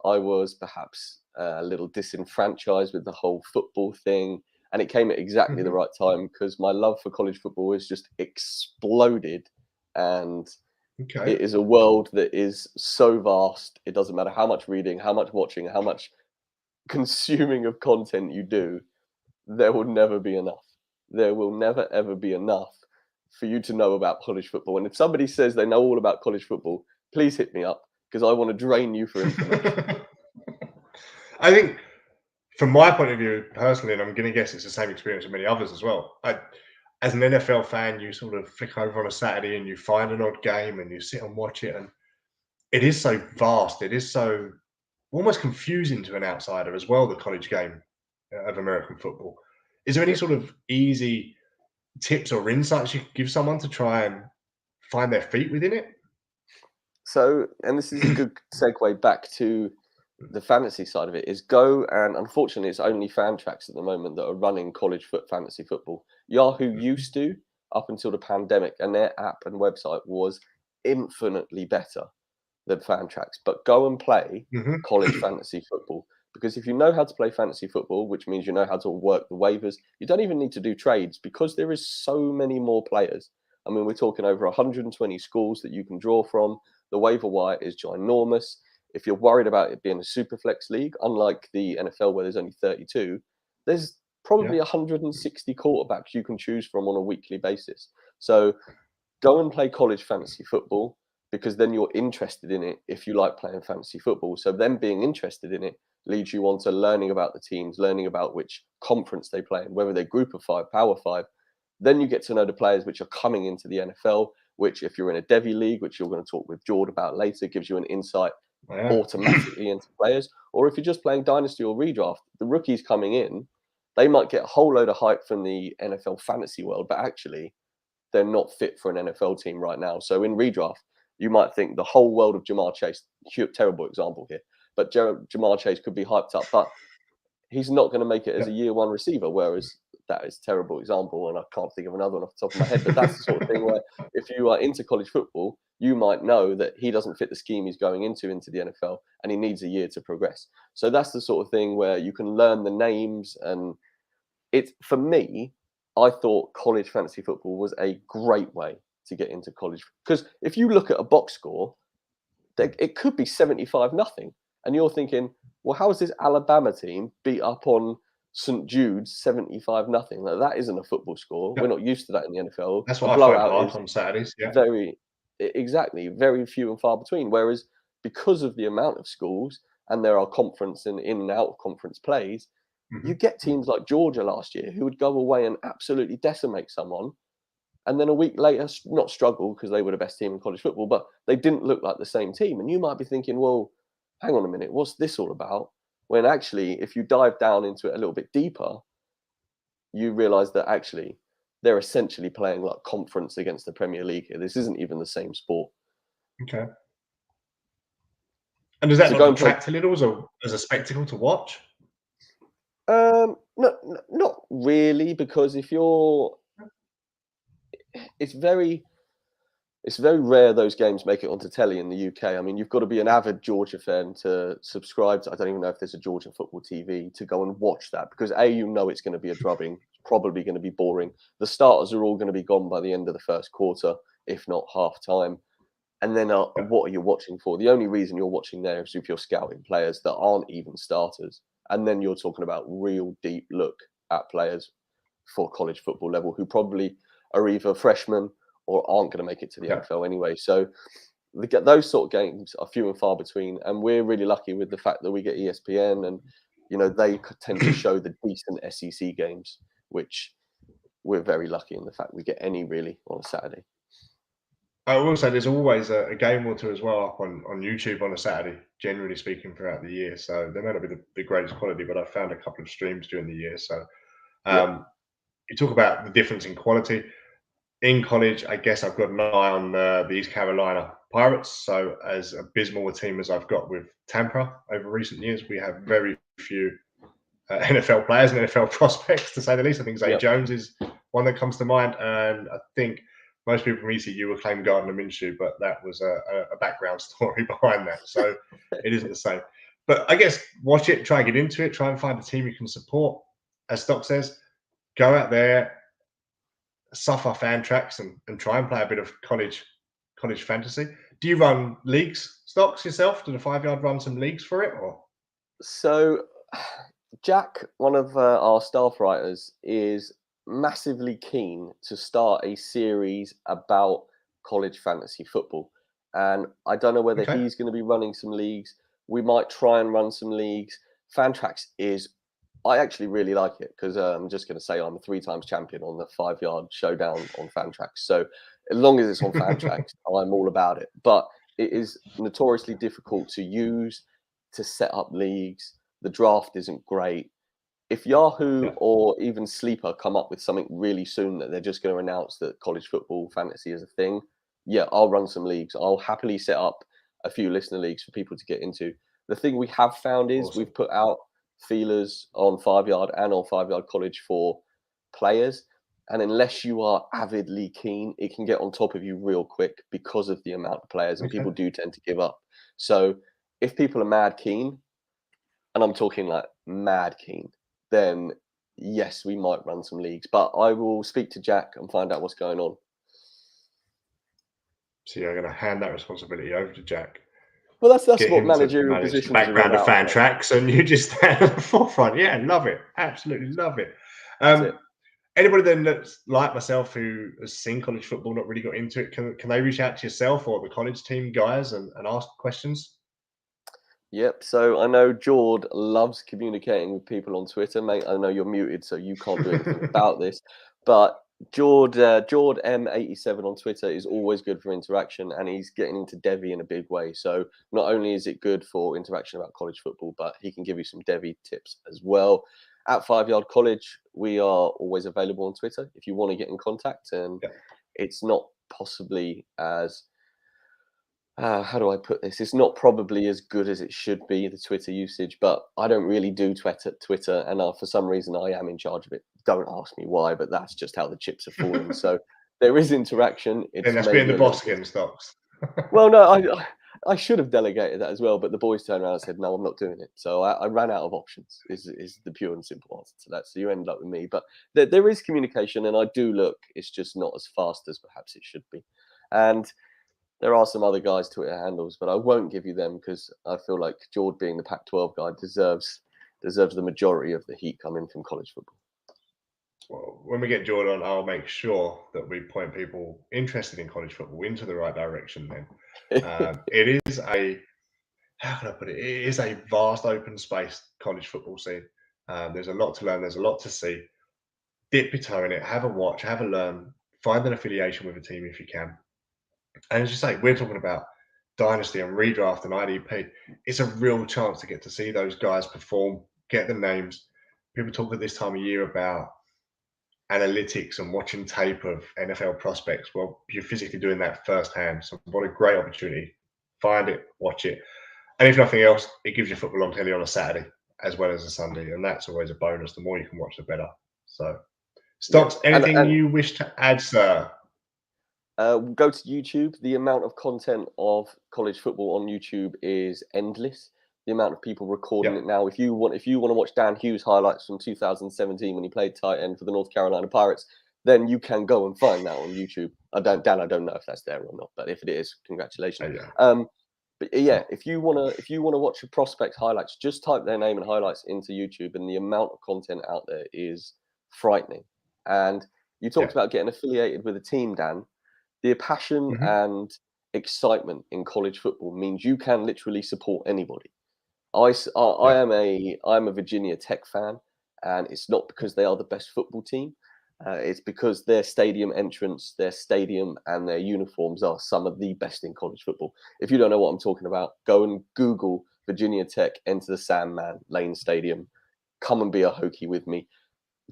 I was perhaps a little disenfranchised with the whole football thing. And it came at exactly the right time because my love for college football has just exploded. And it is a world that is so vast. It doesn't matter how much reading, how much watching, how much consuming of content you do. There will never be enough. There will never, ever be enough for you to know about college football. And if somebody says they know all about college football, please hit me up because I want to drain you for information. I think, from my point of view, personally, and I'm going to guess it's the same experience with many others as well. As an NFL fan, you sort of flick over on a Saturday and you find an odd game and you sit and watch it. And it is so vast. It is so almost confusing to an outsider as well, the college game of American football. Is there any sort of easy tips or insights you could give someone to try and find their feet within it? So, and this is a good segue back to the fantasy side of it, is go, and unfortunately it's only Fantrax at the moment that are running college fantasy football. Yahoo used to up until the pandemic, and their app and website was infinitely better than Fantrax. But go and play college fantasy football, because if you know how to play fantasy football, which means you know how to work the waivers, you don't even need to do trades because there is so many more players. I mean, we're talking over 120 schools that you can draw from. The waiver wire is ginormous. If you're worried about it being a super flex league, unlike the NFL where there's only 32, there's probably 160 quarterbacks you can choose from on a weekly basis. So go and play college fantasy football, because then you're interested in it if you like playing fantasy football. So then being interested in it leads you on to learning about the teams, learning about which conference they play in, whether they're group of 5, power 5. Then you get to know the players which are coming into the NFL, which if you're in a Devy league, which you're going to talk with Jord about later, gives you an insight automatically into players. Or if you're just playing Dynasty or Redraft, the rookies coming in, they might get a whole load of hype from the NFL fantasy world, but actually they're not fit for an NFL team right now. So in Redraft, you might think the whole world of Jamar Chase, terrible example here, but Jamar Chase could be hyped up, but he's not going to make it as a year one receiver, whereas that is a terrible example, and I can't think of another one off the top of my head, but that's the sort of thing where if you are into college football, you might know that he doesn't fit the scheme he's going into the NFL, and he needs a year to progress. So that's the sort of thing where you can learn the names. And for me, I thought college fantasy football was a great way to get into college, because if you look at a box score, it could be 75-0, and you're thinking, well, how is this Alabama team beat up on St. Jude's 75-0? Like, that isn't a football score. Yeah. We're not used to that in the NFL. That's what I find hard on Saturdays. Yeah, very few and far between. Whereas because of the amount of schools, and there are conference and in and out of conference plays, you get teams like Georgia last year who would go away and absolutely decimate someone, and then a week later not struggle because they were the best team in college football, but they didn't look like the same team. And you might be thinking, well, hang on a minute, what's this all about? When actually, if you dive down into it a little bit deeper, you realize that actually they're essentially playing like conference against the Premier League here. This isn't even the same sport. Okay. And does that not attract a little as a spectacle to watch? No, not really, because it's very rare those games make it onto telly in the UK. I mean, you've got to be an avid Georgia fan to subscribe to, I don't even know if there's a Georgia football TV, to go and watch that, because it's going to be a drubbing. It's probably going to be boring. The starters are all going to be gone by the end of the first quarter, if not half time. And then what are you watching for? The only reason you're watching there is if you're scouting players that aren't even starters. And then you're talking about real deep look at players for college football level who probably are either freshmen or aren't going to make it to the NFL anyway. So those sort of games are few and far between. And we're really lucky with the fact that we get ESPN, and, they tend to show the decent SEC games, which we're very lucky in the fact we get any really on a Saturday. I will say there's always a game or two as well up on YouTube on a Saturday, generally speaking, throughout the year. So they may not be the greatest quality, but I've found a couple of streams during the year. So you talk about the difference in quality. In college, I guess I've got an eye on the East Carolina Pirates. So as abysmal a team as I've got with Tampa over recent years, we have very few NFL players and NFL prospects, to say the least. I think Zay Jones is one that comes to mind. And I think most people from ECU will claim Gardner Minshew, but that was a background story behind that. So it isn't the same. But I guess watch it, try and get into it, try and find a team you can support. As Stock says, go out there, suffer fan tracks and try and play a bit of college fantasy. Do you run leagues, Stocks, yourself? Do the 5 Yard run some leagues for it? Or so Jack, one of our staff writers, is massively keen to start a series about college fantasy football, and I don't know whether he's going to be running some leagues. We might try and run some leagues. Fantrax I actually really like it, because I'm just going to say I'm a 3 times champion on the 5 Yard showdown on Fantrax. So as long as it's on Fantrax, I'm all about it. But it is notoriously difficult to use, to set up leagues. The draft isn't great. If Yahoo or even Sleeper come up with something really soon that they're just going to announce that college football fantasy is a thing, I'll run some leagues. I'll happily set up a few listener leagues for people to get into. The thing we have found is we've put out feelers on 5 Yard and on 5 Yard College for players, and unless you are avidly keen, it can get on top of you real quick because of the amount of players, and people do tend to give up. So if people are mad keen, and I'm talking like mad keen, then yes, we might run some leagues, but I will speak to Jack and find out what's going on. So you're going to hand that responsibility over to Jack. Well, that's what managerial positions are background of fan tracks, and you just stand at the forefront. Yeah, love it. Absolutely love it. Anybody then that's like myself who has seen college football, not really got into it, can they reach out to yourself or the college team guys and ask questions? Yep. So I know Jord loves communicating with people on Twitter, mate. I know you're muted, so you can't do anything about this. But Jord M87 on Twitter is always good for interaction, and he's getting into Devy in a big way. So not only is it good for interaction about college football, but he can give you some Devy tips as well. At 5 Yard College, we are always available on Twitter if you want to get in contact. And it's not possibly as how do I put this? It's not probably as good as it should be, the Twitter usage, but I don't really do Twitter, and for some reason I am in charge of it. Don't ask me why, but that's just how the chips are falling. So there is interaction. And that's being the boss again, Stocks. Well, no, I should have delegated that as well, but the boys turned around and said, "No, I'm not doing it." So I ran out of options. Is the pure and simple answer to that. So you ended up with me, but there is communication, and I do look. It's just not as fast as perhaps it should be, and there are some other guys' Twitter handles, but I won't give you them because I feel like George, being the Pac-12 guy, deserves the majority of the heat coming from college football. Well, when we get Jordan, I'll make sure that we point people interested in college football into the right direction. Then it is how can I put it? It is a vast open space college football scene. There's a lot to learn. There's a lot to see. Dip your toe in it. Have a watch. Have a learn. Find an affiliation with a team if you can. And as you say, we're talking about dynasty and redraft and IDP. It's a real chance to get to see those guys perform, get the names. People talk at this time of year about analytics and watching tape of NFL prospects. Well, you're physically doing that firsthand. So what a great opportunity. Find it, watch it. And if nothing else, it gives you football on telly on a Saturday as well as a Sunday. And that's always a bonus. The more you can watch, the better. So, Stocks, anything you wish to add, sir? Go to YouTube. The amount of content of college football on YouTube is endless. The amount of people recording it now. If you want to watch Dan Hughes highlights from 2017 when he played tight end for the North Carolina Pirates, then you can go and find that on YouTube. I don't know if that's there or not, but if it is, congratulations. But yeah, if you wanna watch a prospect highlights, just type their name and highlights into YouTube, and the amount of content out there is frightening. And you talked about getting affiliated with a team, Dan. The passion and excitement in college football means you can literally support anybody. I'm a Virginia Tech fan, and it's not because they are the best football team. It's because their stadium entrance, their stadium, and their uniforms are some of the best in college football. If you don't know what I'm talking about, go and Google Virginia Tech, enter the Sandman Lane Stadium. Come and be a Hokie with me.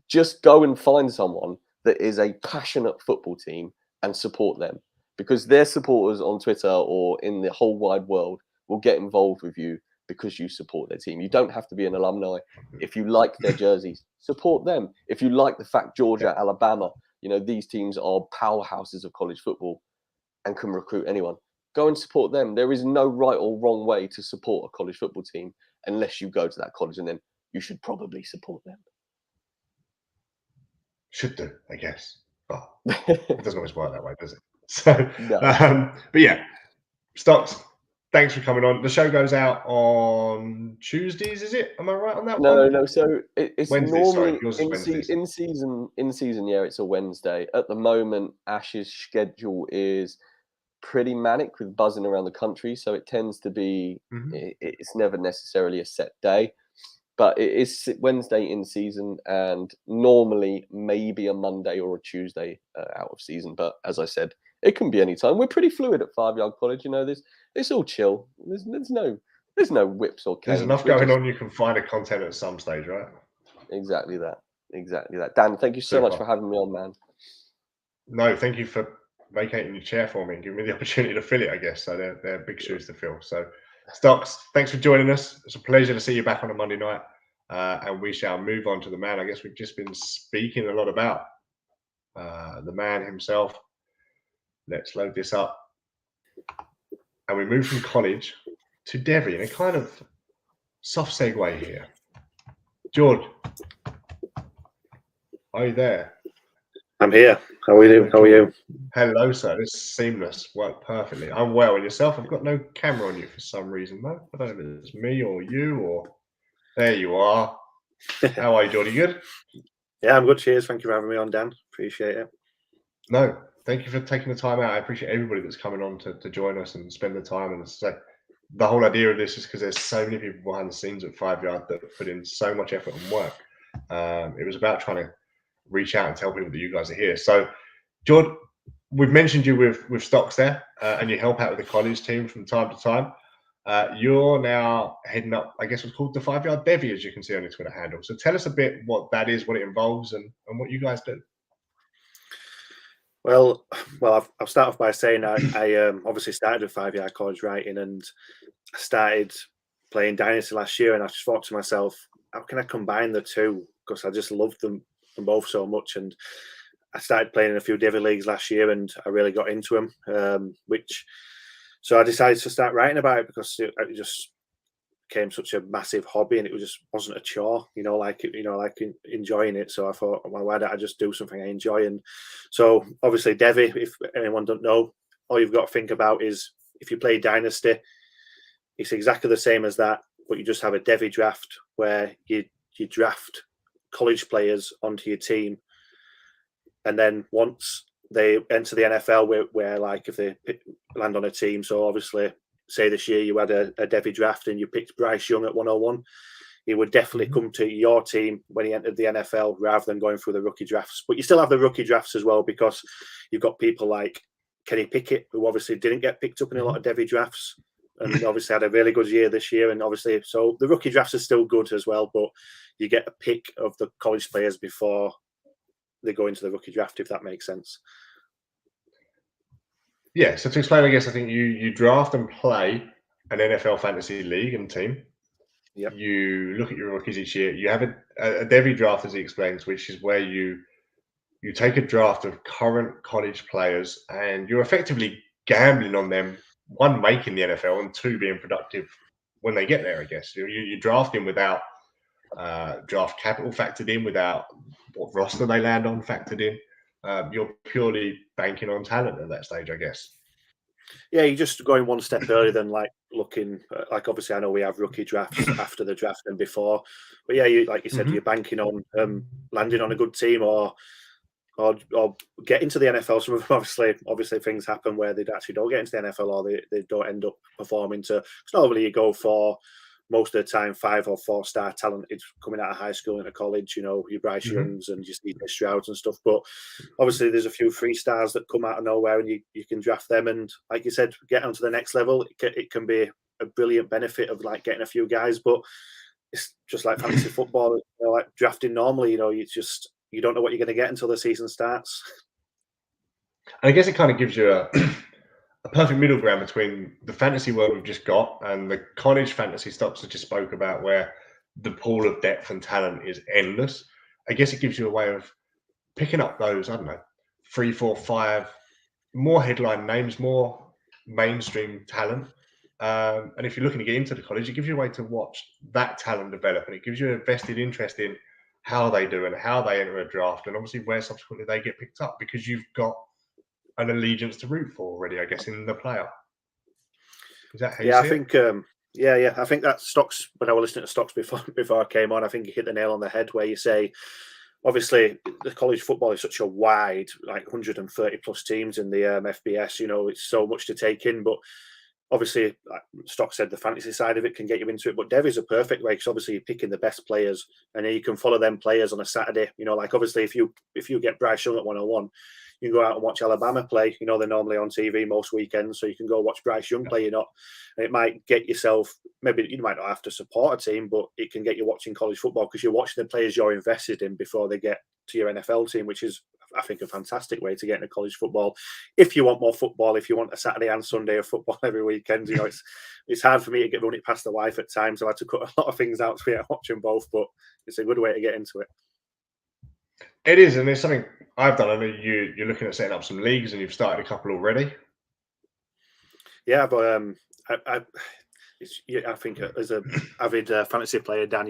Just go and find someone that is a passionate football team and support them, because their supporters on Twitter or in the whole wide world will get involved with you because you support their team. You don't have to be an alumni. If you like their jerseys, support them. If you like the fact Georgia, Alabama, these teams are powerhouses of college football and can recruit anyone, go and support them. There is no right or wrong way to support a college football team unless you go to that college, and then you should probably support them. Should do, I guess. But it doesn't always work that way, does it? So, but yeah, Stocks, thanks for coming on. The show goes out on Tuesdays, is it? Am I right on that one? No. So it's Wednesdays, normally in season. Yeah, it's a Wednesday. At the moment, Ash's schedule is pretty manic with buzzing around the country, so it tends to be. It's never necessarily a set day, but it is Wednesday in season, and normally maybe a Monday or a Tuesday out of season. But as I said, it can be any time. We're pretty fluid at 5 Yard College. It's all chill. There's no whips or canes. There's enough going on. You can find a content at some stage, right? Exactly that. Dan, thank you so much for having me on, man. No, thank you for vacating your chair for me and giving me the opportunity to fill it, I guess. So they're big shoes to fill. So, Stocks, thanks for joining us. It's a pleasure to see you back on a Monday night. And we shall move on to the man. I guess we've just been speaking a lot about the man himself. Let's load this up. And we move from college to Devi in a kind of soft segue here. George, are you there? I'm here. How are you? How are you? Hello, sir. This is seamless. Worked perfectly. I'm well. And yourself? I've got no camera on you for some reason, though. I don't know if it's me or you or... There you are. How are you, George? You good? Yeah, I'm good. Cheers. Thank you for having me on, Dan. Appreciate it. No, thank you for taking the time out. I appreciate everybody that's coming on to join us and spend the time. And so the whole idea of this is because there's so many people behind the scenes at 5 Yard that put in so much effort and work. It was about trying to reach out and tell people that you guys are here. So, George, we've mentioned you with Stocks there, and you help out with the college team from time to time. You're now heading up, I guess, what's called the 5 Yard Devy, as you can see on your Twitter handle. So tell us a bit what that is, what it involves, and what you guys do. Well, I'll start off by saying I obviously started with 5 Yard College writing, and I started playing Dynasty last year, and I just thought to myself, how can I combine the two? Because I just loved them both so much, and I started playing in a few Devy leagues last year, and I really got into them, which So I decided to start writing about it because it just became such a massive hobby, and it just wasn't a chore, like enjoying it. So I thought, well, why don't I just do something I enjoy? And so obviously Devi, if anyone don't know, all you've got to think about is if you play Dynasty, it's exactly the same as that, but you just have a Devi draft where you draft college players onto your team, and then once they enter the NFL, where like if they land on a team, so obviously say this year you had a Devi draft and you picked Bryce Young at 101, he would definitely come to your team when he entered the NFL rather than going through the rookie drafts. But you still have the rookie drafts as well, because you've got people like Kenny Pickett, who obviously didn't get picked up in a lot of Devi drafts and obviously had a really good year this year. And obviously, so the rookie drafts are still good as well, but you get a pick of the college players before they go into the rookie draft, if that makes sense. Yeah, so to explain, I guess I think you draft and play an NFL fantasy league and team. Yep. You look at your rookies each year. You have a Devi draft, as he explains, which is where you take a draft of current college players and you're effectively gambling on them, one, making the NFL, and two, being productive when they get there, I guess. You draft in without draft capital factored in, without what roster they land on factored in. You're purely banking on talent at that stage, I guess. Yeah, you're just going one step earlier than like looking like, obviously I know we have rookie drafts after the draft and before, but yeah, like you said, you're banking on landing on a good team or getting to the NFL. Some of them, obviously things happen where they actually don't get into the NFL or they don't end up performing to. Because normally you go for most of the time 5 or 4 star talent. It's coming out of high school into college, your Bryce Youngs and your Steve Strouds and stuff. But obviously there's a few 3 stars that come out of nowhere and you can draft them. And like you said, get onto the next level. It can be a brilliant benefit of like getting a few guys, but it's just like fantasy football, like drafting normally, you don't know what you're going to get until the season starts. And I guess it kind of gives you a perfect middle ground between the fantasy world we've just got and the college fantasy stocks I just spoke about, where the pool of depth and talent is endless. I guess it gives you a way of picking up those, 3, 4, 5 more headline names, more mainstream talent. And if you're looking to get into the college, it gives you a way to watch that talent develop, and it gives you a vested interest in how they do and how they enter a draft, and obviously where subsequently they get picked up, because you've got an allegiance to root for already, I guess, in the player. Is that how you see I think I think that Stocks, when I was listening to Stocks before I came on, I think you hit the nail on the head where you say, obviously the college football is such a wide, like 130 plus teams in the FBS, it's so much to take in, but obviously, like Stock said, the fantasy side of it can get you into it, but Dev is a perfect way, because obviously you're picking the best players, and then you can follow them players on a Saturday. Like obviously if you get Bryce Young at 101, you can go out and watch Alabama play. They're normally on TV most weekends, so you can go watch Bryce Young play. And it might get yourself, maybe you might not have to support a team, but it can get you watching college football because you're watching the players you're invested in before they get to your NFL team, which is, I think, a fantastic way to get into college football. If you want more football, if you want a Saturday and Sunday of football every weekend, it's hard for me to run it past the wife at times. I've had to cut a lot of things out to be watching both, but it's a good way to get into it. It is, and it's something I've done. I know you're looking at setting up some leagues, and you've started a couple already. Yeah, but I think as an avid fantasy player, Dan,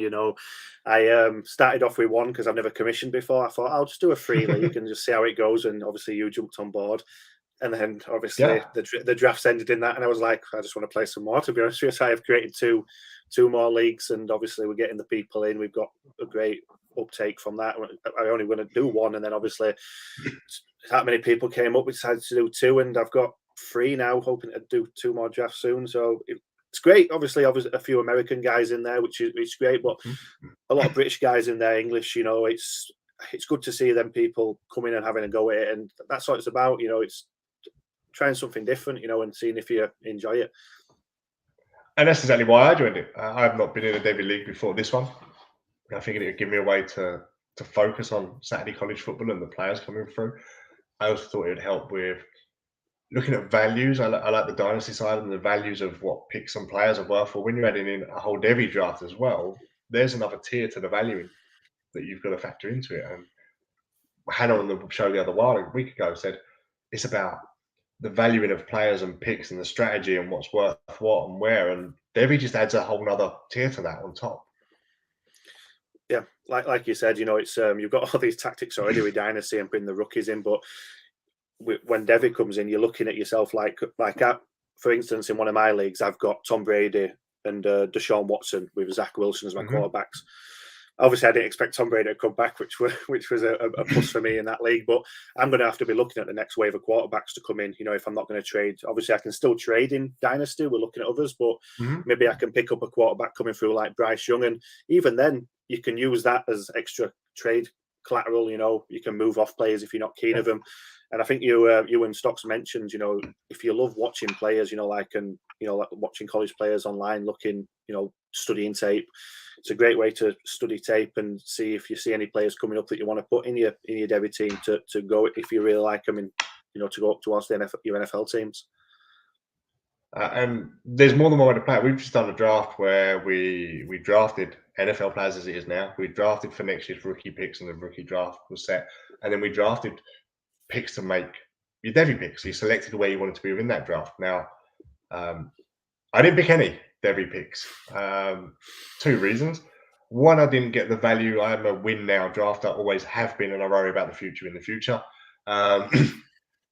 I started off with one because I've never commissioned before. I thought I'll just do a free league and just see how it goes. And obviously you jumped on board. And then obviously the drafts ended in that. And I was like, I just want to play some more, to be honest with you. So I've created two more leagues, and obviously we're getting the people in. We've got a great uptake from that. I only want to do one. And then obviously that many people came up. We decided to do 2, and I've got 3 now, hoping to do 2 more drafts soon. So it's great. Obviously, a few American guys in there, which is great, but a lot of British guys in there, English. It's good to see them people coming and having a go at it, and that's what it's about. It's trying something different, and seeing if you enjoy it. And that's exactly why I joined it. I've not been in a Devi league before this one. I figured it would give me a way to focus on Saturday college football and the players coming through. I also thought it would help with looking at values. I like the dynasty side and the values of what picks and players are worth. Or when you're adding in a whole Devi draft as well, there's another tier to the valuing that you've got to factor into it. And Hannah on the show the other while, a week ago, said it's about the valuing of players and picks and the strategy and what's worth what and where. And Devi just adds a whole nother tier to that on top. Yeah, like you said, it's you've got all these tactics already with Dynasty and putting the rookies in, but when Devi comes in, you're looking at yourself like for instance, in one of my leagues, I've got Tom Brady and Deshaun Watson with Zach Wilson as my quarterbacks. Obviously, I didn't expect Tom Brady to come back, which was a plus for me in that league. But I'm going to have to be looking at the next wave of quarterbacks to come in. If I'm not going to trade, obviously I can still trade in Dynasty. We're looking at others, but maybe I can pick up a quarterback coming through like Bryce Young, and even then, you can use that as extra trade collateral. You can move off players if you're not keen of them. And I think you and Stocks mentioned, if you love watching players, like watching college players online, looking, studying tape. It's a great way to study tape and see if you see any players coming up that you want to put in your Devi team to go if you really like them, and to go up towards your NFL teams. And there's more than one way to play it. We've just done a draft where we drafted NFL players as it is now. We drafted for next year's rookie picks, and the rookie draft was set. And then we drafted picks to make your Devi picks. So you selected where you wanted to be within that draft. Now, I didn't pick any Devi picks. 2 reasons. One, I didn't get the value. I'm a win now drafter, always have been, and I worry about the future in the future.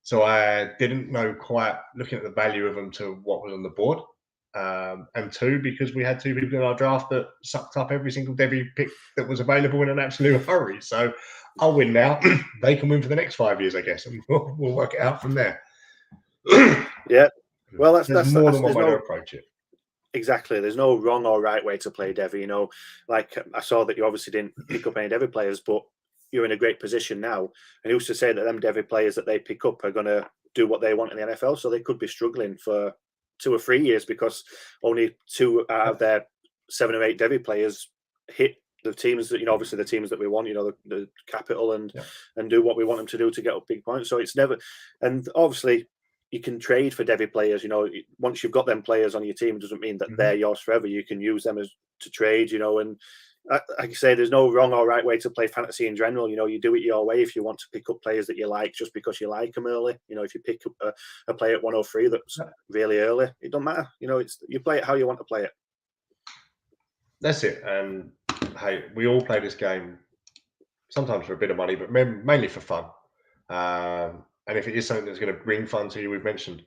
So I didn't know quite, looking at the value of them, to what was on the board. And 2, because we had 2 people in our draft that sucked up every single Devi pick that was available in an absolute hurry. So I'll win now. They can win for the next 5 years, I guess, and we'll work it out from there. Yeah. Well, that's more than one way to approach it. Exactly. There's no wrong or right way to play Devi. Like I saw that you obviously didn't pick up any Devi players, but you're in a great position now. And who's to say that them Devi players that they pick up are going to do what they want in the NFL? So they could be struggling for 2 or 3 years because only 2 out of their 7 or 8 Devi players hit the teams that, obviously the teams that we want, the capital and do what we want them to do to get up big points. So it's never, and obviously you can trade for Devi players. Once you've got them players on your team, it doesn't mean that they're yours forever. You can use them to trade, and like I say, there's no wrong or right way to play fantasy in general. You do it your way. If you want to pick up players that you like just because you like them early, if you pick up a player at 103 that's really early, it don't matter. You play it how you want to play it. That's it. And hey, we all play this game sometimes for a bit of money, but mainly for fun. And if it is something that's going to bring fun to you, we've mentioned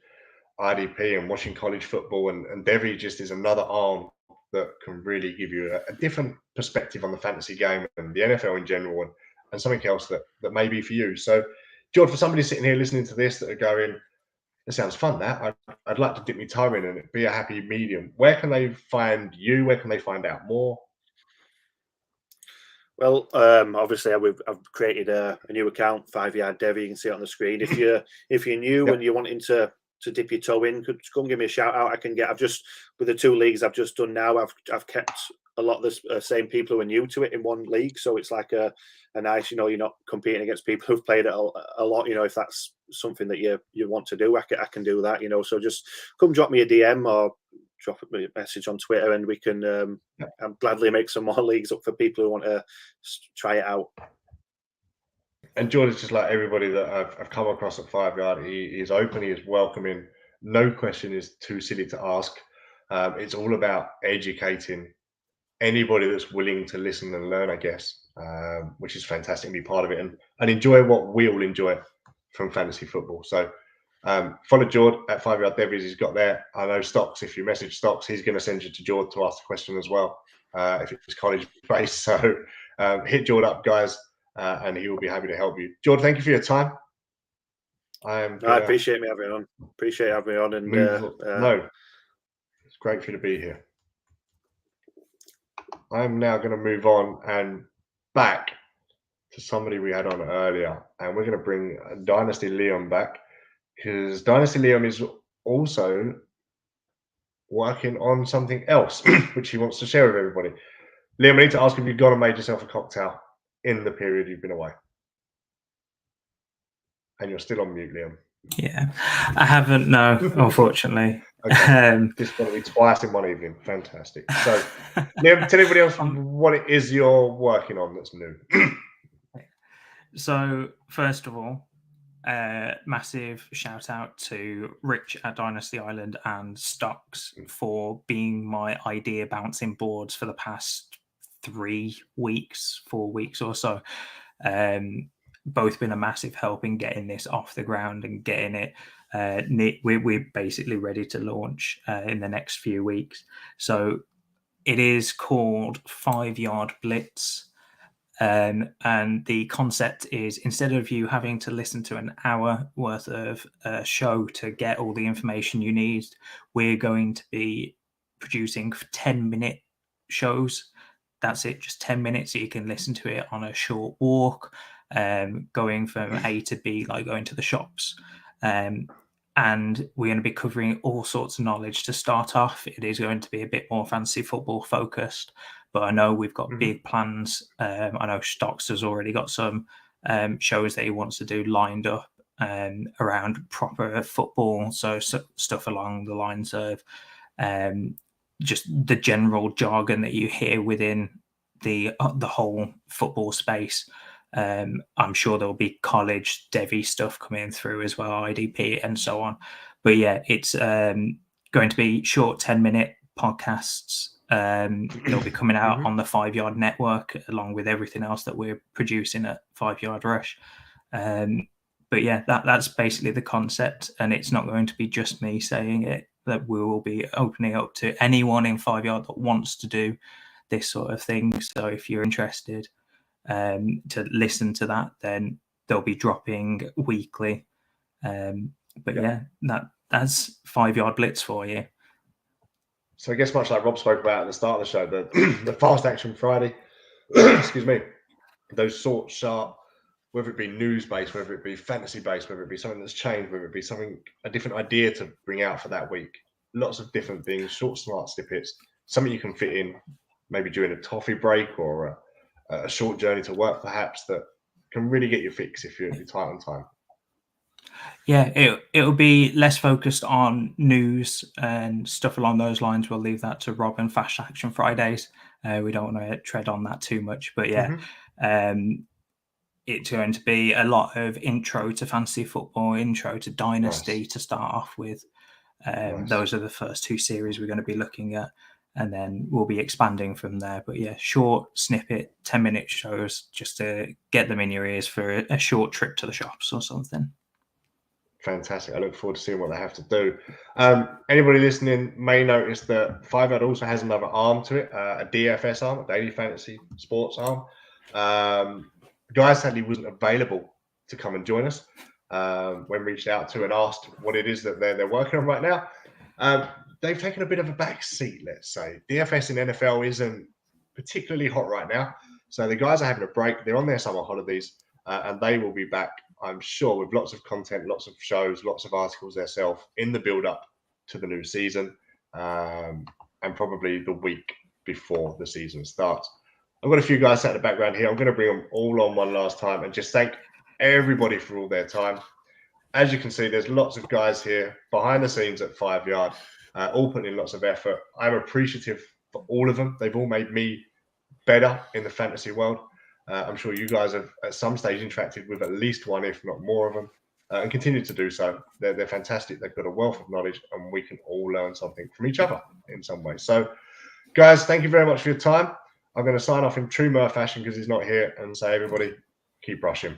IDP and watching college football, and Devi just is another arm that can really give you a different perspective on the fantasy game and the NFL in general, and something else that may be for you. So, George, for somebody sitting here listening to this that are going, it sounds fun, that I'd like to dip my toe in and be a happy medium. Where can they find you? Where can they find out more? Well, obviously, I've created a new account, 5 Yard Devi. You can see it on the screen. If you're new and you're wanting to dip your toe in, could come give me a shout out. I've just, with the 2 leagues I've just done now, I've kept a lot of the same people who are new to it in one league, so it's like a nice, you're not competing against people who've played it a lot. If that's something that you want to do, I can do that. So just come drop me a DM or drop me a message on Twitter, and we can I'll gladly make some more leagues up for people who want to try it out. And George is just like everybody that I've come across at 5 Yard. He is open, he is welcoming. No question is too silly to ask. It's all about educating anybody that's willing to listen and learn, I guess, which is fantastic, and be part of it and enjoy what we all enjoy from fantasy football. So follow George at 5 Yard Devis. He's got there. I know Stocks, if you message Stocks, he's going to send you to George to ask the question as well, if it's college based. So hit George up, guys, and he will be happy to help you. George, thank you for your time. I appreciate me having me on. Appreciate having me on. And no, it's great for you to be here. I'm now going to move on and back to somebody we had on earlier, and we're going to bring Dynasty Liam back, because Dynasty Liam is also working on something else, which he wants to share with everybody. Liam, I need to ask if you've gone and made yourself a cocktail in the period you've been away. And you're still on mute, Liam. Yeah, I haven't, no, unfortunately. Okay. This is going to be twice in one evening. Fantastic. So, Liam, tell everybody else what it is you're working on that's new. So, first of all, massive shout out to Rich at Dynasty Island and Stocks for being my idea bouncing boards for the past 4 weeks or so. Both been a massive help in getting this off the ground and getting it. We're basically ready to launch in the next few weeks. So it is called 5 Yard Blitz. And the concept is, instead of you having to listen to an hour worth of show to get all the information you need, we're going to be producing 10-minute shows. That's it, just 10 minutes. So you can listen to it on a short walk, going from A to B, like going to the shops. And we're going to be covering all sorts of knowledge to start off. It is going to be a bit more fantasy football focused, but I know we've got big plans. I know Stocks has already got some shows that he wants to do lined up around proper football. So stuff along the lines of just the general jargon that you hear within the whole football space. I'm sure there'll be college devy stuff coming through as well, IDP and so on. But yeah, it's going to be short 10-minute podcasts. They'll be coming out on the 5 Yard Network along with everything else that we're producing at 5 Yard Rush. But yeah, that's basically the concept, and it's not going to be just me saying it. That we will be opening up to anyone in 5 Yard that wants to do this sort of thing. So if you're interested to listen to that, then they'll be dropping weekly. But yeah, that's 5 Yard Blitz for you. So I guess much like Rob spoke about at the start of the show, the fast action Friday, excuse me, those short, sharp, whether it be news based, whether it be fantasy based, whether it be something that's changed, whether it be a different idea to bring out for that week. Lots of different things, short, smart snippets, something you can fit in maybe during a toffee break or a short journey to work, perhaps, that can really get your fix if you're tight on time. Yeah, it'll be less focused on news and stuff along those lines. We'll leave that to Rob and Fast Action Fridays. We don't want to tread on that too much, but yeah, it's going to be a lot of intro to fantasy football, intro to Dynasty to start off with. Those are the first 2 series we're going to be looking at, and then we'll be expanding from there. But yeah, short snippet, 10-minute shows just to get them in your ears for a short trip to the shops or something. Fantastic. I look forward to seeing what they have to do. Anybody listening may notice that 5 Yard also has another arm to it, a DFS arm, a daily fantasy sports arm. Guy sadly wasn't available to come and join us when reached out to and asked what it is that they're working on right now. They've taken a bit of a back seat, let's say. DFS in NFL isn't particularly hot right now. So the guys are having a break. They're on their summer holidays, and they will be back, I'm sure, with lots of content, lots of shows, lots of articles themselves in the build-up to the new season, and probably the week before the season starts. I've got a few guys sat in the background here. I'm going to bring them all on one last time and just thank everybody for all their time. As you can see, there's lots of guys here behind the scenes at 5 Yard, all putting in lots of effort. I'm appreciative for all of them. They've all made me better in the fantasy world. I'm sure you guys have at some stage interacted with at least one, if not more of them, and continue to do so. They're fantastic. They've got a wealth of knowledge, and we can all learn something from each other in some way. So, guys, thank you very much for your time. I'm going to sign off in true Murph fashion because he's not here and say, everybody, keep rushing.